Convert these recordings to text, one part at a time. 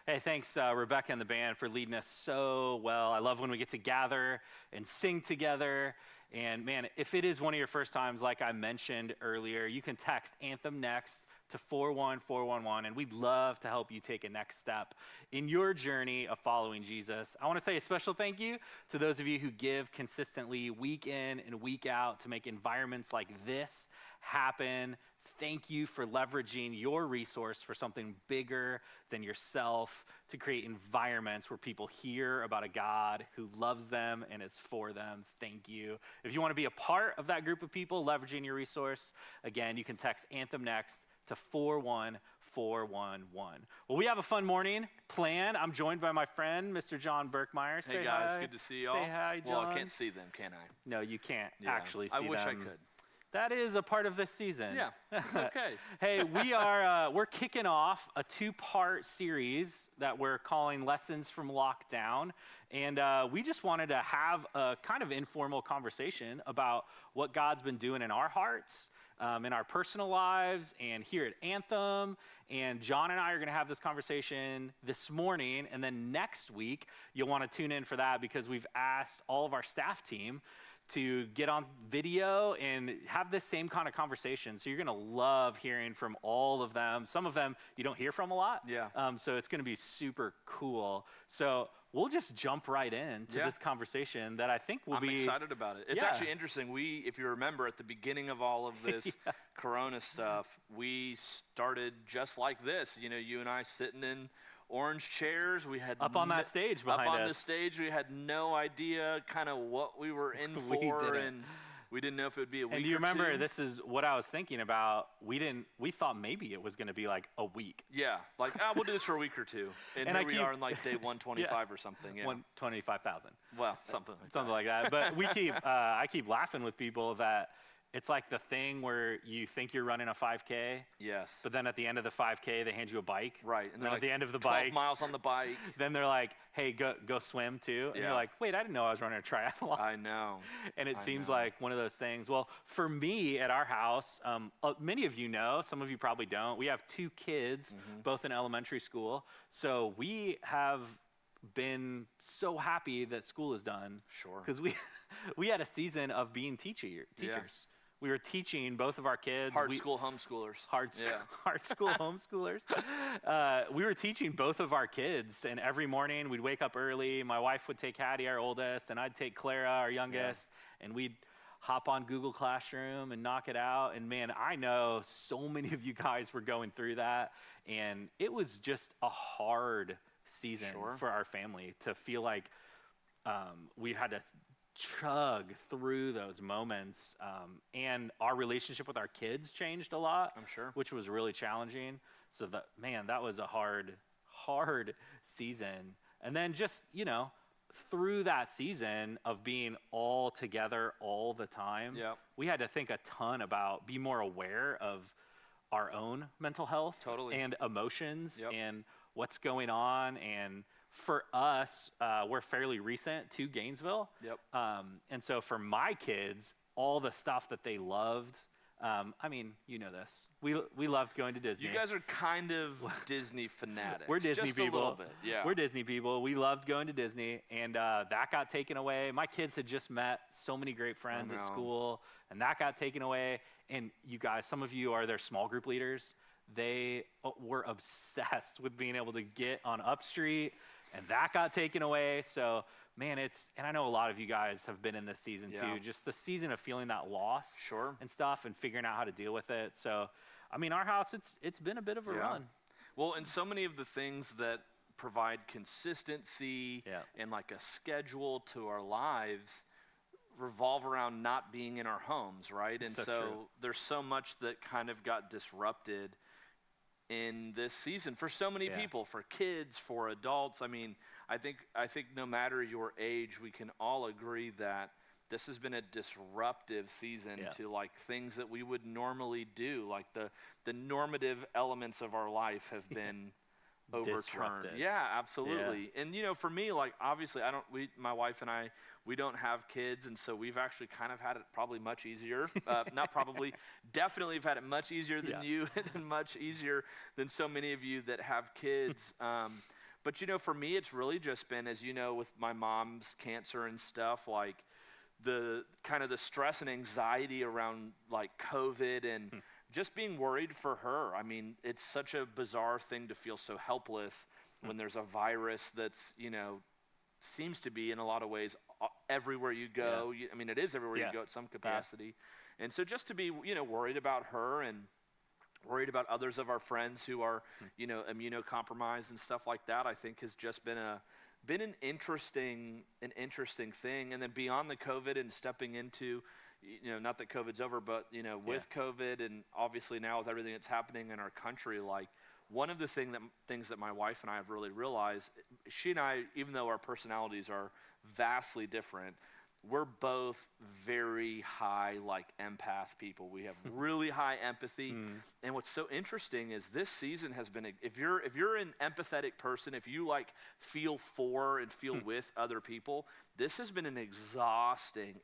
Hey, thanks, Rebecca and the band, for leading us so well. I love when we get to gather and sing together. And man, if it is one of your first times, like I mentioned earlier, you can text Anthem Next to 41411, and we'd love to help you take a next step in your journey of following Jesus. I want to say a special thank you to those of you who give consistently week in and week out to make environments like this happen. Thank you for leveraging your resource for something bigger than yourself to create environments where people hear about a God who loves them and is for them. Thank you. If you want to be a part of that group of people leveraging your resource, again, you can text Anthem Next to 41411. Well, we have a fun morning planned. I'm joined by my friend, Mr. John Berkmeyer. Hey guys, good to see you all. Say hi, John. Well, I can't see them, can I? No, you can't actually see them. I wish I could. That is a part of this season. Yeah, it's okay. Hey, we're kicking off a 2-part series that we're calling Lessons from Lockdown. And we just wanted to have a kind of informal conversation about what God's been doing in our hearts, in our personal lives, and here at Anthem. And John and I are going to have this conversation this morning. And then next week, you'll want to tune in for that because we've asked all of our staff team to get on video and have this same kind of conversation. So you're gonna love hearing from all of them. Some of them you don't hear from a lot. Yeah. So it's gonna be super cool. So we'll just jump right into this conversation that I think will be— I'm excited about it. It's actually interesting. If you remember at the beginning of all of this Corona stuff, we started just like this. You know, you and I sitting in orange chairs. We had up on that stage behind us. Up on the stage, we had no idea kind of what we were in for, and we didn't know if it would be a week. And do you remember? Two. This is what I was thinking about. We thought maybe it was going to be like a week. Yeah, like we'll do this for a week or two, and here we are in like day 125 or something. Yeah, 125,000. Well, something like that. But I keep laughing with people that it's like the thing where you think you're running a 5K. Yes. But then at the end of the 5K, they hand you a bike. Right. And then at the end of the 12 bike, miles on the bike. Then they're like, hey, go swim too. And you're like, wait, I didn't know I was running a triathlon. I know. And it seems like one of those things. Well, for me at our house, many of you know, some of you probably don't. We have 2 kids, both in elementary school. So we have been so happy that school is done. Sure. Because we had a season of being teachers. Yeah. We were teaching both of our kids. Hard school homeschoolers. Hard school homeschoolers. We were teaching both of our kids, and every morning we'd wake up early. My wife would take Hattie, our oldest, and I'd take Clara, our youngest, and we'd hop on Google Classroom and knock it out. And man, I know so many of you guys were going through that, and it was just a hard season for our family to feel like we had to chug through those moments, and our relationship with our kids changed a lot. I'm sure. Which was really challenging. So that was a hard season. And then just, through that season of being all together all the time, we had to think a ton about, be more aware of our own mental health and emotions and what's going on. And for us, we're fairly recent to Gainesville. And so for my kids, all the stuff that they loved, you know this. We loved going to Disney. You guys are kind of Disney fanatics. We're Disney just people. A little bit, yeah. We're Disney people. We loved going to Disney, and that got taken away. My kids had just met so many great friends at school, and that got taken away. And you guys, some of you are their small group leaders. They were obsessed with being able to get on Up Street, and that got taken away. So, man, and I know a lot of you guys have been in this season too, just the season of feeling that loss and stuff and figuring out how to deal with it. So, our house, it's been a bit of a run. Well, and so many of the things that provide consistency and like a schedule to our lives revolve around not being in our homes, right? And so there's so much that kind of got disrupted in this season for so many people, for kids, for adults. I think no matter your age, we can all agree that this has been a disruptive season to like things that we would normally do. Like the normative elements of our life have been overturned. Disrupted. Yeah, absolutely. And for me, like obviously my wife and I, we don't have kids, and so we've actually kind of had it probably much easier. Not probably, definitely have had it much easier than you, and much easier than so many of you that have kids. But, for me, it's really just been, as you know, with my mom's cancer and stuff, like the kind of the stress and anxiety around like COVID and just being worried for her. I mean, it's such a bizarre thing to feel so helpless when there's a virus that's, seems to be in a lot of ways everywhere you go. I mean, it is everywhere you go at some capacity. And so just to be, worried about her and worried about others of our friends who are, immunocompromised and stuff like that, I think has just been an interesting thing. And then beyond the COVID and stepping into, not that COVID's over, but, with COVID and obviously now with everything that's happening in our country, like one of the things that my wife and I have really realized, she and I, even though our personalities are vastly different, we're both very high, like, empath people. We have really high empathy. And what's so interesting is this season has been, if you're an empathetic person, if you like feel for and feel with other people, this has been an exhausting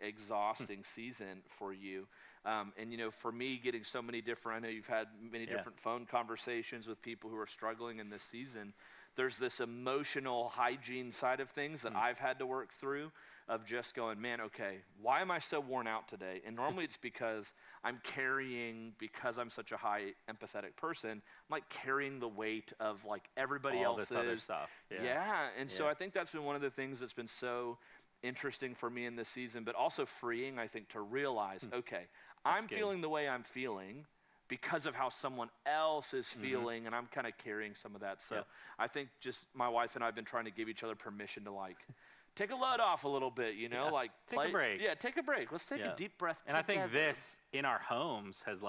season for you. And, for me, getting so many different, I know you've had many different phone conversations with people who are struggling in this season. There's this emotional hygiene side of things that I've had to work through, of just going, man, okay, why am I so worn out today? And normally it's because because I'm such a high empathetic person, I'm like carrying the weight of like everybody else's. All this other stuff. And so I think that's been one of the things that's been so interesting for me in this season, but also freeing, I think, to realize, okay, I'm feeling the way I'm feeling because of how someone else is feeling, and I'm kind of carrying some of that. So I think just my wife and I have been trying to give each other permission to like take a load off a little bit, like take a break. Yeah, take a break. Let's take a deep breath and together. I think this in our homes has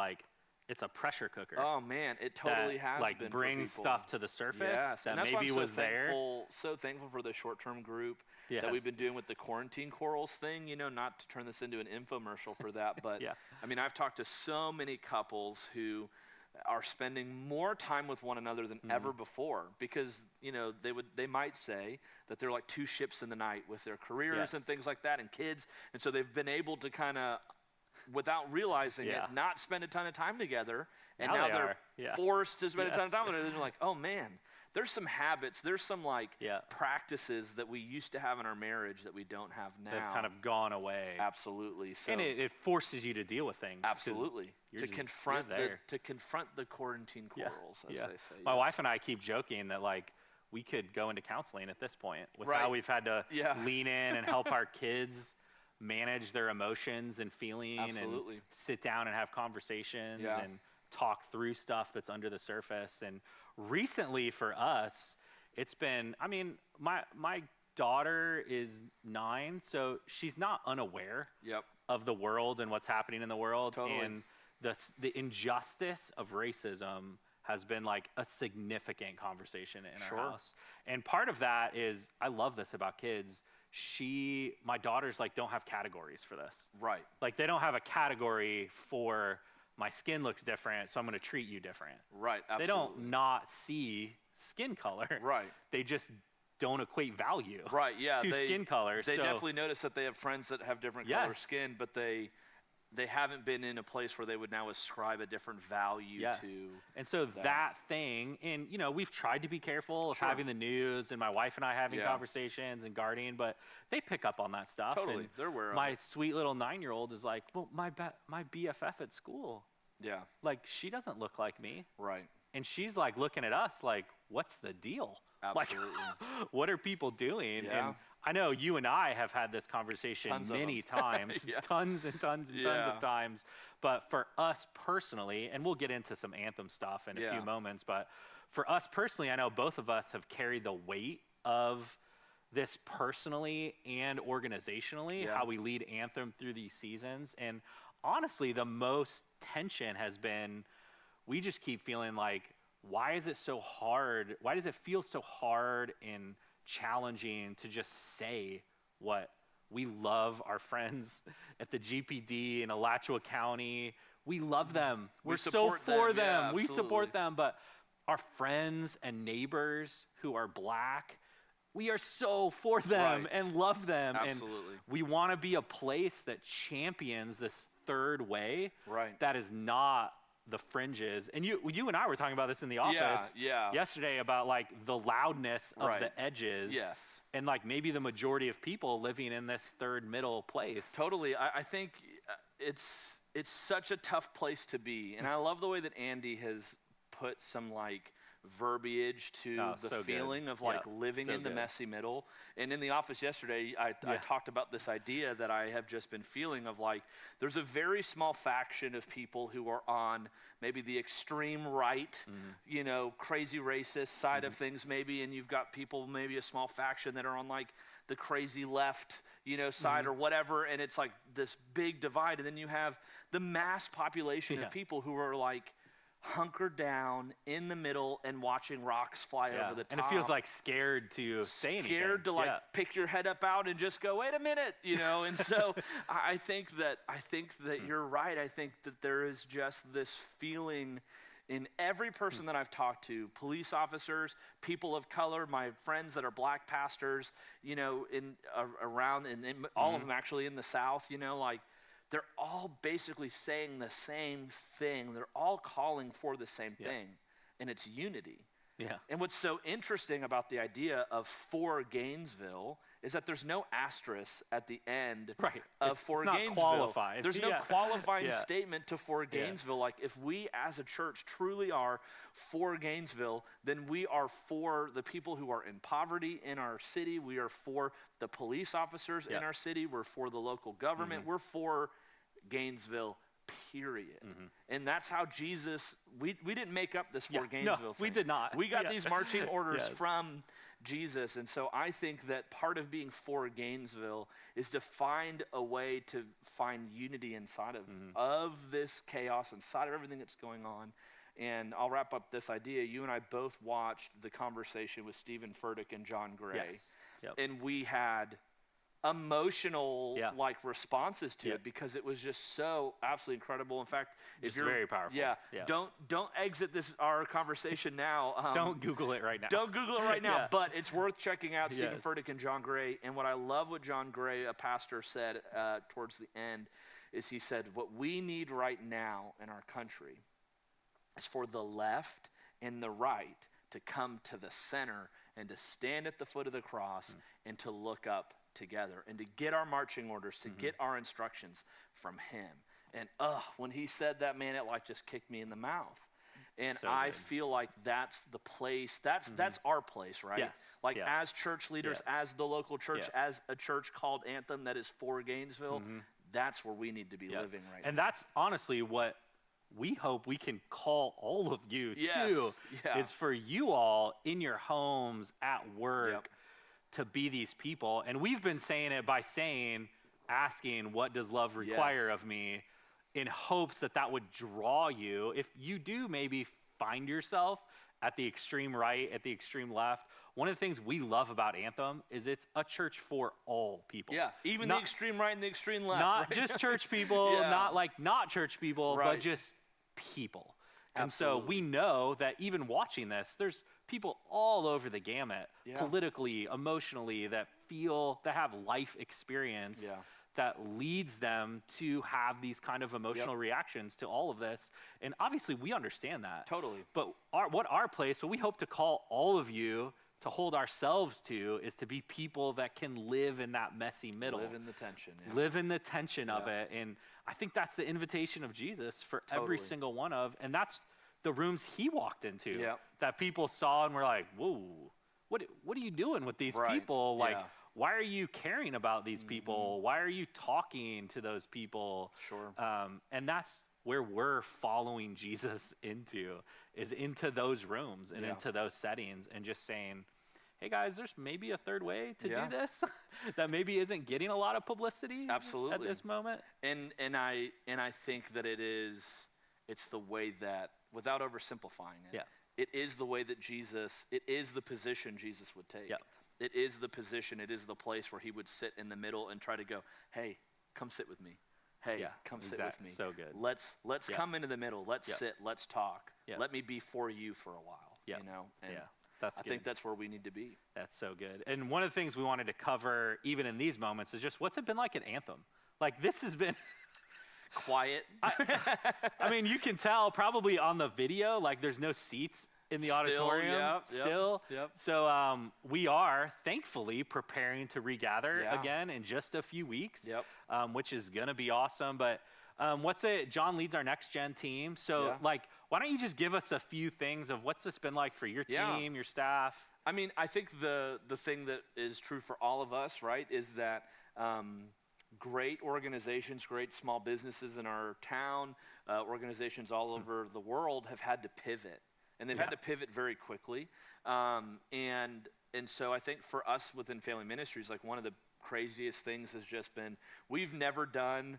it's a pressure cooker. Oh man, it totally has like been brings for people. Stuff to the surface that and maybe was there. So thankful for the short-term group that we've been doing with the quarantine corals thing. Not to turn this into an infomercial for that, but I mean, I've talked to so many couples who are spending more time with one another than ever before, because they might say that they're like two ships in the night with their careers and things like that and kids, and so they've been able to kind of, without realizing it, not spend a ton of time together, and now they're forced to spend a ton of time together. And they're like, oh man, there's some habits, there's some practices that we used to have in our marriage that we don't have now. They've kind of gone away. Absolutely. So, and it forces you to deal with things. Absolutely. To confront the quarantine quarrels, as they say. My wife and I keep joking that we could go into counseling at this point with how we've had to lean in and help our kids manage their emotions and feeling and sit down and have conversations and talk through stuff that's under the surface. And recently for us, it's been, I mean, my daughter is 9, so she's not unaware of the world and what's happening in the world. Totally. And the injustice of racism has been like a significant conversation in our house. And part of that is, I love this about kids. My daughters don't have categories for this. Right. Like they don't have a category for my skin looks different, so I'm going to treat you different. Right, absolutely. They don't not see skin color. Right. They just don't equate value to skin color. They definitely notice that they have friends that have different color skin, but they haven't been in a place where they would now ascribe a different value to. And so that thing, and we've tried to be careful of having the news and my wife and I having conversations and guarding, but they pick up on that stuff. Totally, and they're aware of my it. sweet little 9-year-old is like, well, my BFF at school, she doesn't look like me. Right. And she's looking at us like, what's the deal? Absolutely. What are people doing? Yeah. And I know you and I have had this conversation many times, tons and tons and tons of times. But for us personally, and we'll get into some Anthem stuff in a few moments, but for us personally, I know both of us have carried the weight of this personally and organizationally, how we lead Anthem through these seasons. And honestly, the most tension has been, we just keep feeling like, why is it so hard? Why does it feel so hard and challenging to just say what we love our friends at the GPD in Alachua County? We love them. We're so for them. We support them. But our friends and neighbors who are Black, we are so for them and love them. Absolutely. And we want to be a place that champions this third way that is not the fringes. And you and I were talking about this in the office yesterday about like the loudness of the edges. Yes. And like maybe the majority of people living in this third middle place. Totally. I think it's such a tough place to be. And I love the way that Andy has put some like verbiage to the feeling of like living in the messy middle. And in the office yesterday, I talked about this idea that I have just been feeling of like, there's a very small faction of people who are on maybe the extreme right, you know, crazy racist side of things maybe, and you've got people, maybe a small faction that are on like the crazy left, you know, side or whatever, and it's like this big divide. And then you have the mass population of people who are like hunkered down in the middle and watching rocks fly over the top. And it feels like scared to say anything. Scared to like pick your head up out and just go, wait a minute, you know. And so I think that you're right. I think that there is just this feeling in every person that I've talked to, police officers, people of color, my friends that are black pastors, you know, around all of them actually in the South, you know, like they're all basically saying the same thing. They're all calling for the same thing, and it's unity. Yeah. And what's so interesting about the idea of for Gainesville is that there's no asterisk at the end of for it's Gainesville. Not qualified. There's no qualifying statement to for Gainesville. Like if we as a church truly are for Gainesville, then we are for the people who are in poverty in our city. We are for the police officers in our city. We're for the local government. We're for Gainesville, period. And that's how Jesus, we didn't make up this for Gainesville thing. We did not. We got these marching orders from Jesus. And so I think that part of being for Gainesville is to find a way to find unity inside of this chaos, inside of everything that's going on. And I'll wrap up this idea. You and I both watched the conversation with Stephen Furtick and John Gray. And we had emotional like responses to it because it was just so absolutely incredible. In fact, if you're very powerful. Don't exit our conversation now. Don't Google it right now. Don't Google it right now, but it's worth checking out. Stephen Furtick and John Gray. And what I love what John Gray, a pastor, said towards the end is he said, what we need right now in our country is for the left and the right to come to the center and to stand at the foot of the cross and to look up together and to get our marching orders, to get our instructions from him. And when he said that, man, it like just kicked me in the mouth. And so I feel like that's the place, that's our place, right? Yes. Like as church leaders, as the local church, as a church called Anthem that is for Gainesville, that's where we need to be living right now. And that's honestly what we hope we can call all of you too, is for you all in your homes, at work, to be these people. And we've been saying it by asking, what does love require of me, in hopes that would draw you. If you do maybe find yourself at the extreme right, at the extreme left, one of the things we love about Anthem is it's a church for all people. Yeah, even the extreme right and the extreme left. Not just church people, not church people, but just people. And so we know that even watching this, there's people all over the gamut, politically, emotionally, that have life experience that leads them to have these kind of emotional reactions to all of this. And obviously we understand that. Totally. But what we hope to call all of you to hold ourselves to is to be people that can live in that messy middle. Live in the tension. Live in the tension of it. And I think that's the invitation of Jesus for every single one of, and that's the rooms he walked into that people saw and were like, whoa, what are you doing with these people? Like, why are you caring about these people? Why are you talking to those people? Sure. And that's where we're following Jesus into those rooms and into those settings, and just saying, hey guys, there's maybe a third way to do this that maybe isn't getting a lot of publicity at this moment. And I think that it's the way that, without oversimplifying it, it is the way that it is the position Jesus would take. It is the position, it is the place where he would sit in the middle and try to go, hey, come sit with me. Hey, come sit with me. So good. Let's come into the middle. Let's sit. Let's talk. Let me be for you for a while. You know. And that's good. I think that's where we need to be. That's so good. And one of the things we wanted to cover, even in these moments, is just what's it been like at Anthem? Like this has been quiet. I mean, you can tell probably on the video, like there's no seats in the auditorium still. Yep. So we are thankfully preparing to regather again in just a few weeks, which is going to be awesome. But John leads our next gen team. So like, why don't you just give us a few things of what's this been like for your team, your staff? I mean, I think the thing that is true for all of us, right, is that great organizations, great small businesses in our town, organizations all over the world have had to pivot. And they've had to pivot very quickly. And so I think for us within Family Ministries, like one of the craziest things has just been, we've never done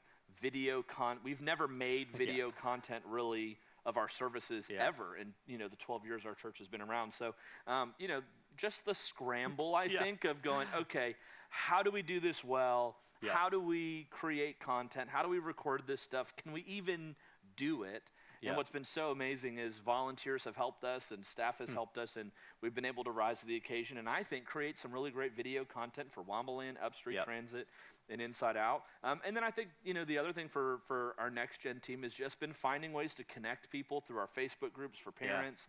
we've never made video content really of our services ever in, the 12 years our church has been around. So, just the scramble, I think, of going, okay, how do we do this well? How do we create content? How do we record this stuff? Can we even do it? And what's been so amazing is volunteers have helped us and staff has helped us, and we've been able to rise to the occasion and I think create some really great video content for Womberland, Upstreet Transit, and Inside Out. And then I think, the other thing for our next gen team has just been finding ways to connect people through our Facebook groups for parents,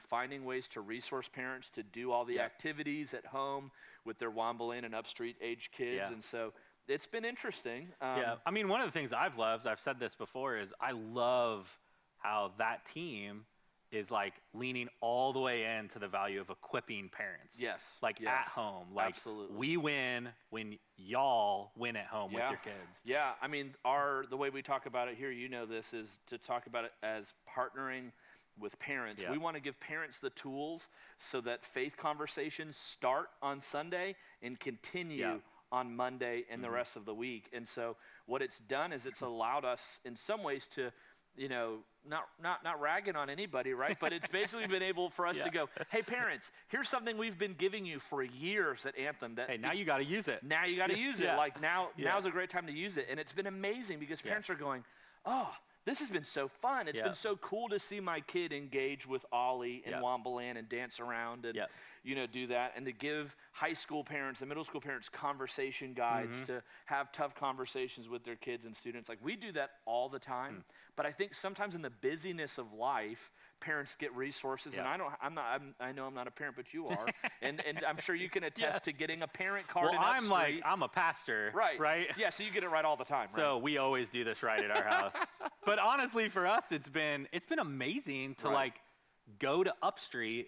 finding ways to resource parents to do all the activities at home with their Womberland and Upstreet age kids. And so it's been interesting. I mean, one of the things I've loved, I've said this before, is I love how that team is like leaning all the way into the value of equipping parents. At home. Like, absolutely. We win when y'all win at home with your kids. Yeah, I mean, the way we talk about it here, this, is to talk about it as partnering with parents. We want to give parents the tools so that faith conversations start on Sunday and continue on Monday and the rest of the week. And so what it's done is it's allowed us in some ways to, not ragging on anybody, right? But it's basically been able for us to go, hey parents, here's something we've been giving you for years at Anthem. That hey, now you got to use it. Now you got to use it. Like now's a great time to use it. And it's been amazing because parents are going, oh, this has been so fun. It's been so cool to see my kid engage with Ollie and Womberland and dance around and, do that. And to give high school parents and middle school parents conversation guides to have tough conversations with their kids and students. Like, we do that all the time. But I think sometimes in the busyness of life, parents get resources. And I know I'm not a parent, but you are. and I'm sure you can attest to getting a parent card in Upstreet. I'm a pastor. Right. Yeah, so you get it right all the time, So we always do this right at our house. But honestly, for us, it's been amazing to like go to Upstreet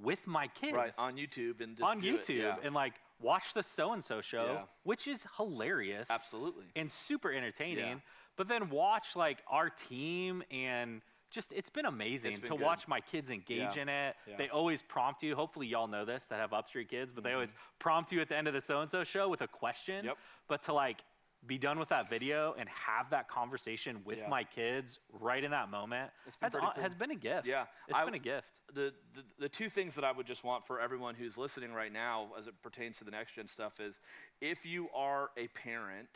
with my kids. On YouTube and just and like watch the so-and-so show, which is hilarious. Absolutely. And super entertaining. But then watch like our team, and just it's been amazing to watch my kids engage in it. They always prompt you. Hopefully y'all know this that have Upstreet kids, but they always prompt you at the end of the so-and-so show with a question. But to like be done with that video and have that conversation with my kids right in that moment has been a gift. It's been a gift. The two things that I would just want for everyone who's listening right now as it pertains to the next gen stuff is, if you are a parent,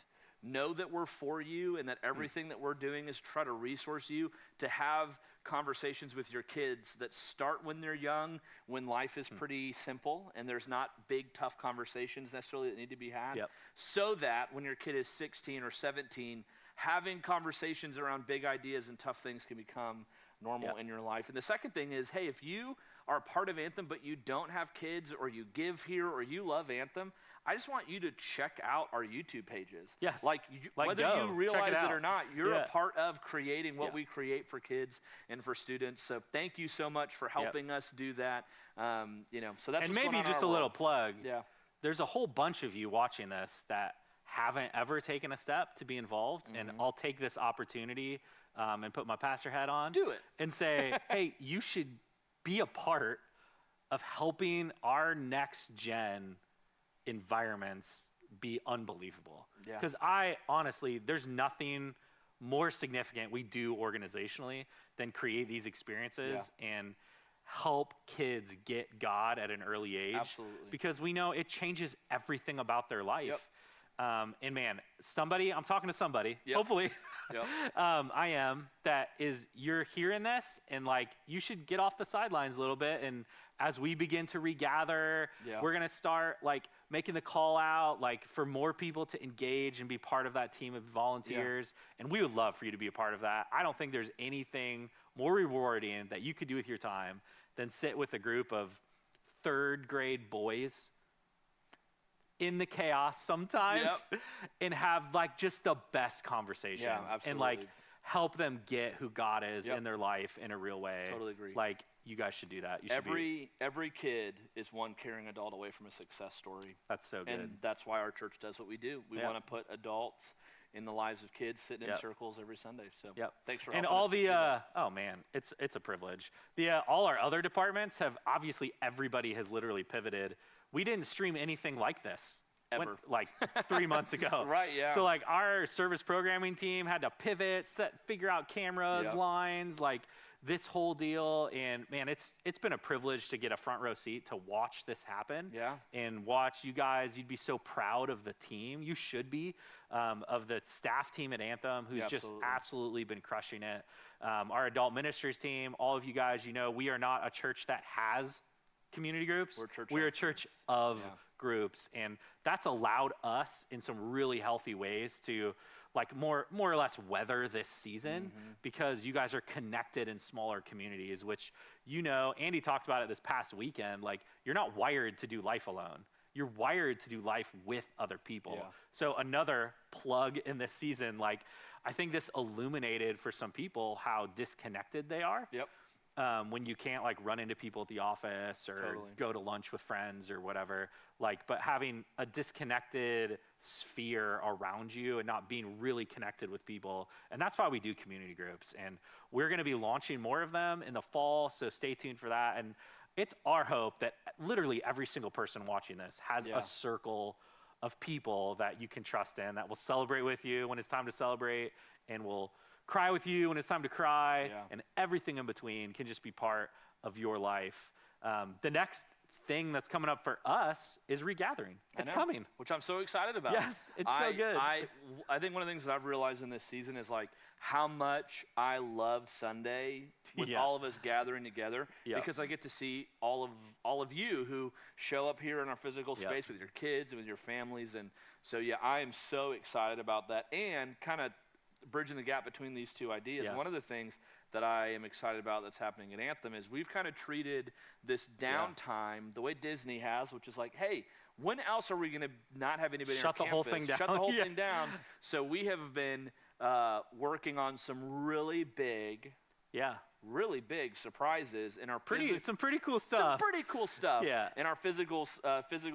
know that we're for you and that everything that we're doing is try to resource you to have conversations with your kids that start when they're young, when life is pretty simple and there's not big, tough conversations necessarily that need to be had, so that when your kid is 16 or 17, having conversations around big ideas and tough things can become normal in your life. And the second thing is, hey, if you are a part of Anthem but you don't have kids, or you give here, or you love Anthem, I just want you to check out our YouTube pages. Whether you realize it or not, you're a part of creating what we create for kids and for students. So thank you so much for helping us do that. So that's and maybe just a little plug. There's a whole bunch of you watching this that haven't ever taken a step to be involved, and I'll take this opportunity and put my pastor hat on. Do it. And say, hey, you should be a part of helping our next gen environments be unbelievable. Because I honestly, there's nothing more significant we do organizationally than create these experiences and help kids get God at an early age. Absolutely. Because we know it changes everything about their life. And man, I'm talking to somebody, Yep. hopefully, Yep. I am, you're hearing this and like, you should get off the sidelines a little bit. And as we begin to regather, we're going to start like making the call out, like for more people to engage and be part of that team of volunteers. And we would love for you to be a part of that. I don't think there's anything more rewarding that you could do with your time than sit with a group of third grade boys in the chaos sometimes and have like just the best conversations and like help them get who God is in their life in a real way. Totally agree. Like you guys should do that. You should every kid is one caring adult away from a success story. That's so good. And that's why our church does what we do. We want to put adults in the lives of kids sitting in circles every Sunday. So thanks for helping all us the oh man, it's a privilege. All our other departments have obviously everybody has literally pivoted. We didn't stream anything like this ever. Like 3 months ago. Right, yeah. So like our service programming team had to pivot, figure out cameras, lines, like this whole deal. And man, it's been a privilege to get a front row seat to watch this happen. Yeah. And watch you guys. You'd be so proud of the team. You should be, of the staff team at Anthem, who's just absolutely been crushing it. Our adult ministries team, all of you guys, you know, we are not a church that has community groups. We're a church of groups, and that's allowed us in some really healthy ways to like more or less weather this season because you guys are connected in smaller communities, which, you know, Andy talked about it this past weekend. Like, you're not wired to do life alone. You're wired to do life with other people. So another plug in this season, like I think this illuminated for some people how disconnected they are. When you can't like run into people at the office or go to lunch with friends or whatever, like, but having a disconnected sphere around you and not being really connected with people. And that's why we do community groups. And we're going to be launching more of them in the fall. So stay tuned for that. And it's our hope that literally every single person watching this has a circle of people that you can trust in, that will celebrate with you when it's time to celebrate and will cry with you when it's time to cry, and everything in between can just be part of your life. The next thing that's coming up for us is regathering. It's coming. Which I'm so excited about. Yes, it's so good. I think one of the things that I've realized in this season is like how much I love Sunday with all of us gathering together because I get to see all of you who show up here in our physical space with your kids and with your families. And so, I am so excited about that and kind of bridging the gap between these two ideas. One of the things that I am excited about that's happening at Anthem is we've kind of treated this downtime the way Disney has, which is like, hey, when else are we going to not have anybody on campus? Shut the whole thing down. Shut the whole thing down. So we have been working on some really big surprises in our some pretty cool stuff. Some pretty cool stuff in our physical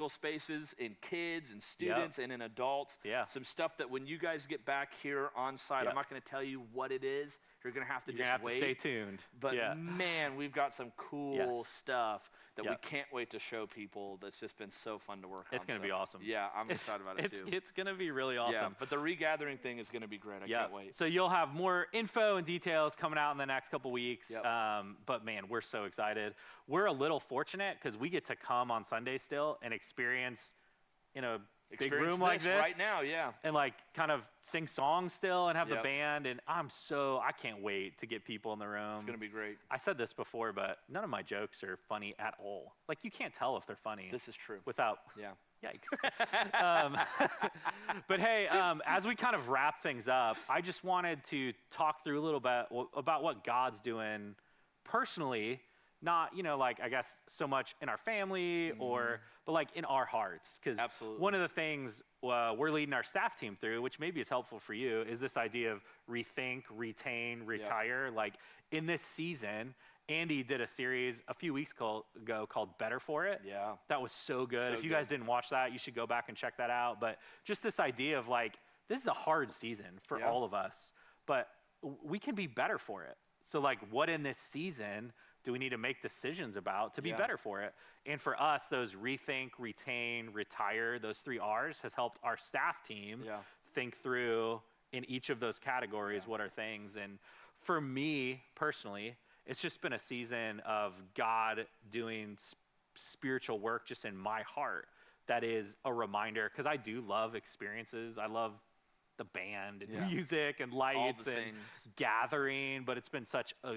spaces, in kids and students and in adults. Some stuff that when you guys get back here on site, I'm not going to tell you what it is. You're going to have to wait. To stay tuned. But man, we've got some cool stuff that we can't wait to show people. That's just been so fun to work on. It's going to be awesome. Yeah, I'm excited about it too. It's going to be really awesome. Yeah, but the regathering thing is going to be great. I can't wait. So you'll have more info and details coming out in the next couple weeks. But man, we're so excited. We're a little fortunate because we get to come on Sunday still and experience in a big room like this right now, and like kind of sing songs still and have the band. And I can't wait to get people in the room. It's gonna be great. I said this before, but none of my jokes are funny at all. Like, you can't tell if they're funny. This is true. Without yikes. But hey, as we kind of wrap things up, I just wanted to talk through a little bit about what God's doing personally. Not, like, I guess so much in our family but like in our hearts. Because one of the things we're leading our staff team through, which maybe is helpful for you, is this idea of rethink, retain, retire. Like in this season, Andy did a series a few weeks ago called Better For It. That was so good. If you guys didn't watch that, you should go back and check that out. But just this idea of like, this is a hard season for all of us, but we can be better for it. So like, what in this season do we need to make decisions about to be better for it? And for us, those rethink, retain, retire, those 3 R's has helped our staff team think through in each of those categories what are things. And for me personally, it's just been a season of God doing spiritual work just in my heart that is a reminder, because I do love experiences. I love the band and music and lights and things. Gathering, but it's been such a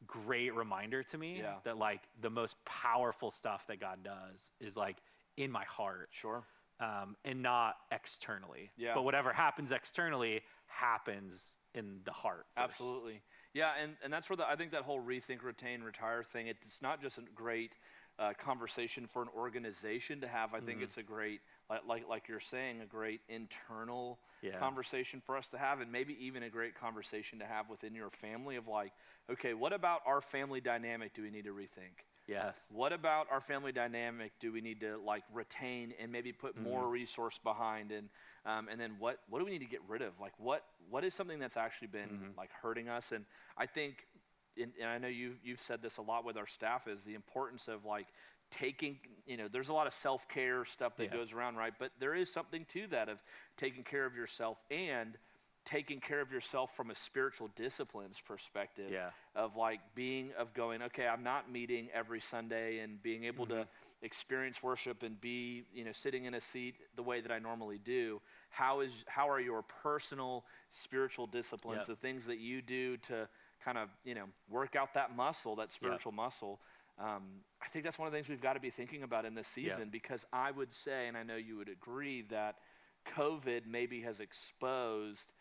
great reminder to me that like the most powerful stuff that God does is like in my heart. Sure. And not externally. Yeah. But whatever happens externally happens in the heart first. Absolutely. Yeah, and that's where I think that whole rethink, retain, retire thing, it's not just a great conversation for an organization to have. I think it's a great, like you're saying, a great internal conversation for us to have, and maybe even a great conversation to have within your family of like, okay, what about our family dynamic do we need to rethink? Yes. What about our family dynamic do we need to like retain and maybe put more resource behind, and then what do we need to get rid of? Like what is something that's actually been like hurting us? And I think, and I know you've said this a lot with our staff, is the importance of like taking, there's a lot of self-care stuff that goes around, right? But there is something to that of taking care of yourself and taking care of yourself from a spiritual disciplines perspective of going, okay, I'm not meeting every Sunday and being able to experience worship and be, sitting in a seat the way that I normally do. How are your personal spiritual disciplines, the things that you do to kind of, work out that muscle, that spiritual muscle? I think that's one of the things we've got to be thinking about in this season, because I would say, and I know you would agree, that COVID maybe has exposed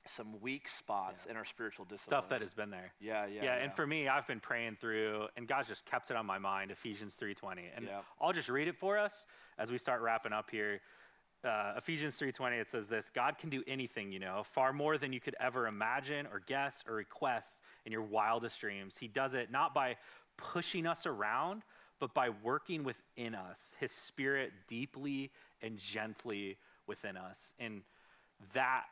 some weak spots in our spiritual disciplines. Stuff that has been there. Yeah. And for me, I've been praying through, and God's just kept it on my mind, Ephesians 3:20. And I'll just read it for us as we start wrapping up here. Ephesians 3:20, it says this: God can do anything, far more than you could ever imagine or guess or request in your wildest dreams. He does it not by pushing us around, but by working within us, his Spirit deeply and gently within us. And that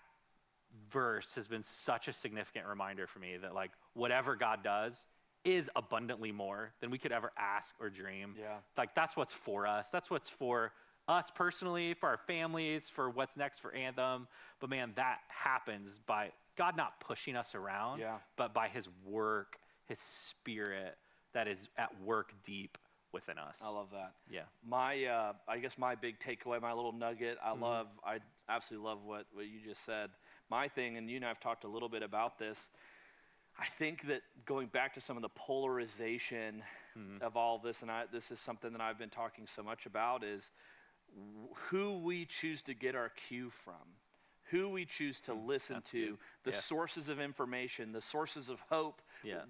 verse has been such a significant reminder for me that like whatever God does is abundantly more than we could ever ask or dream. Like that's what's for us. That's what's for us personally, for our families, for what's next for Anthem. But man, that happens by God not pushing us around, but by his work, his Spirit that is at work deep within us. I love that. Yeah. I guess my big takeaway, my little nugget, I absolutely love what you just said. My thing, and you and I have talked a little bit about this, I think that going back to some of the polarization of all this, and this is something that I've been talking so much about, is who we choose to get our cue from, who we choose to listen to, the sources of information, the sources of hope,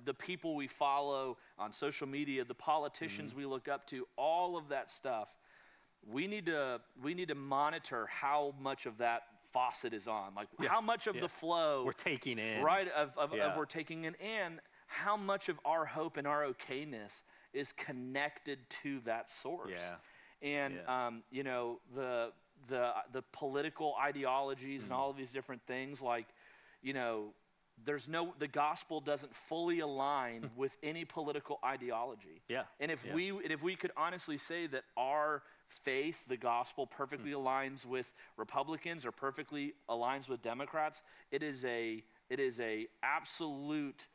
the people we follow on social media, the politicians we look up to, all of that stuff. We need to monitor how much of that faucet is on, like how much of the flow we're taking in, right? Of we're taking in, and how much of our hope and our okayness is connected to that source. And the political ideologies and all of these different things, like, the gospel doesn't fully align with any political ideology. And if we could honestly say that our faith, the gospel, perfectly aligns with Republicans or perfectly aligns with Democrats, it is a absolute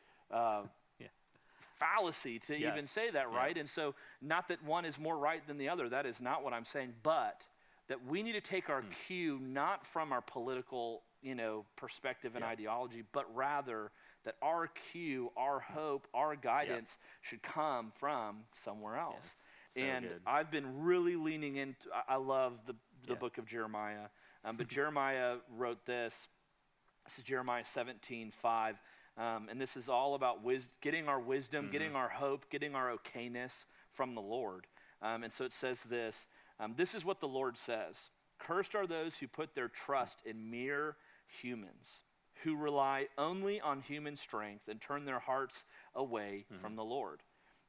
fallacy to even say that, right? And so, not that one is more right than the other. That is not what I'm saying, but that we need to take our cue not from our political, perspective and ideology, but rather that our cue, our hope, our guidance should come from somewhere else. So and good. I've been really leaning into, I love the book of Jeremiah, but Jeremiah wrote this. This is Jeremiah 17:5, and this is all about getting our wisdom, getting our hope, getting our okayness from the Lord. And so it says this, this is what the Lord says: cursed are those who put their trust in mere humans, who rely only on human strength and turn their hearts away from the Lord.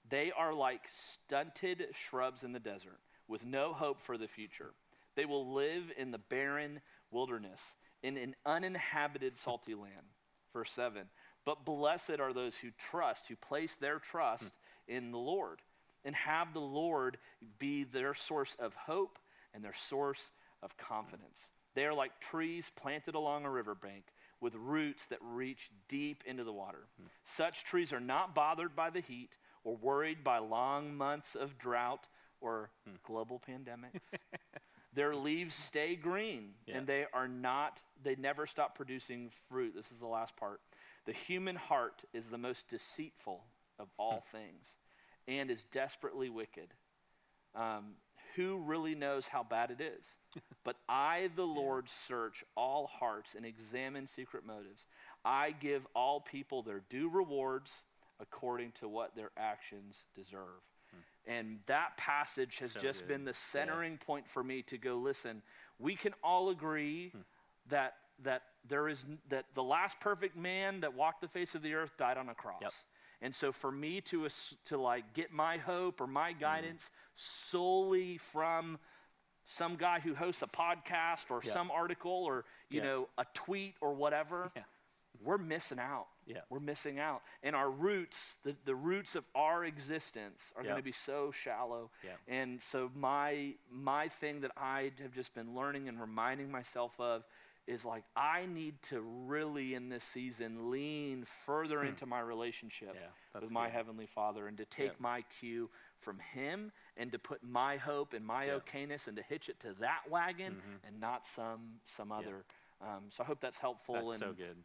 They are like stunted shrubs in the desert with no hope for the future. They will live in the barren wilderness, in an uninhabited salty land. Verse 7, but blessed are those who place their trust in the Lord, and have the Lord be their source of hope and their source of confidence. They are like trees planted along a riverbank with roots that reach deep into the water. Such trees are not bothered by the heat or worried by long months of drought or global pandemics. Their leaves stay green, and they never stop producing fruit. This is the last part. The human heart is the most deceitful of all things and is desperately wicked. Who really knows how bad it is? But I, the Lord, search all hearts and examine secret motives. I give all people their due rewards according to what their actions deserve. And that passage has just been the centering point for me to go, listen, we can all agree that the last perfect man that walked the face of the earth died on a cross. Yep. And so for me to like get my hope or my guidance solely from some guy who hosts a podcast or some article or you know a tweet or whatever, we're missing out. Yeah. We're missing out. And our roots, the roots of our existence are going to be so shallow. Yep. And so my thing that I have just been learning and reminding myself of is like, I need to really in this season lean further into my relationship with my Heavenly Father and to take my cue from Him and to put my hope and my okayness and to hitch it to that wagon and not some other. So I hope that's helpful. That's so good.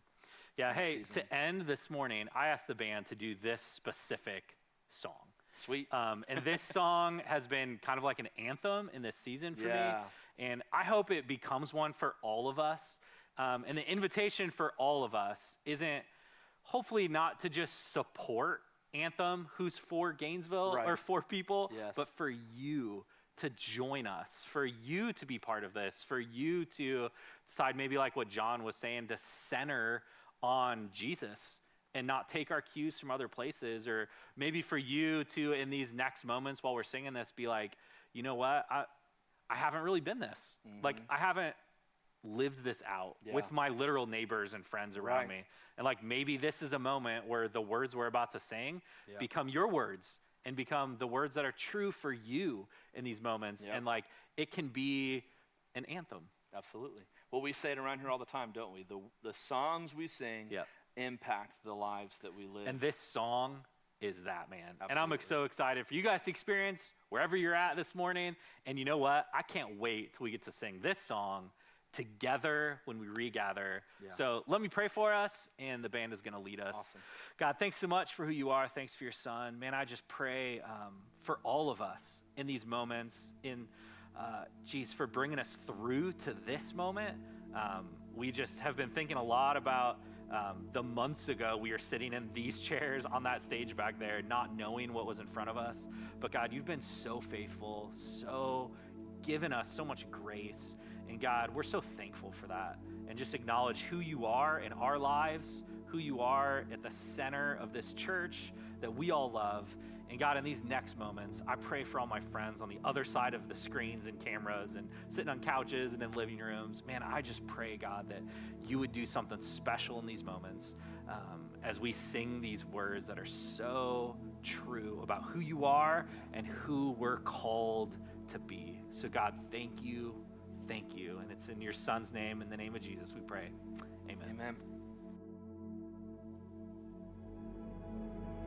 Yeah, hey, season. To end this morning, I asked the band to do this specific song. Sweet. And this song has been kind of like an anthem in this season for me. And I hope it becomes one for all of us. And the invitation for all of us isn't hopefully not to just support Anthem, who's for Gainesville or for people, but for you to join us, for you to be part of this, for you to decide maybe like what John was saying, to center on Jesus and not take our cues from other places, or maybe for you to, in these next moments while we're singing this, be like, you know what, I haven't really been this. Like, I haven't lived this out with my literal neighbors and friends around me. And like, maybe this is a moment where the words we're about to sing become your words and become the words that are true for you in these moments. And like, it can be an anthem. Absolutely. Well, we say it around here all the time, don't we? The songs we sing impact the lives that we live. And this song is that, man. Absolutely. And I'm so excited for you guys to experience wherever you're at this morning. And you know what? I can't wait till we get to sing this song together when we regather. So let me pray for us, and the band is going to lead us. Awesome. God, thanks so much for who you are. Thanks for your Son. Man, I just pray for all of us in these moments, for bringing us through to this moment. We just have been thinking a lot about the months ago we were sitting in these chairs on that stage back there, not knowing what was in front of us. But God, you've been so faithful, so given us so much grace. And God, we're so thankful for that. And just acknowledge who you are in our lives, who you are at the center of this church that we all love. And God, in these next moments, I pray for all my friends on the other side of the screens and cameras and sitting on couches and in living rooms. Man, I just pray, God, that you would do something special in these moments as we sing these words that are so true about who you are and who we're called to be. So God, thank you. Thank you. And it's in your Son's name, in the name of Jesus, we pray. Amen. Amen.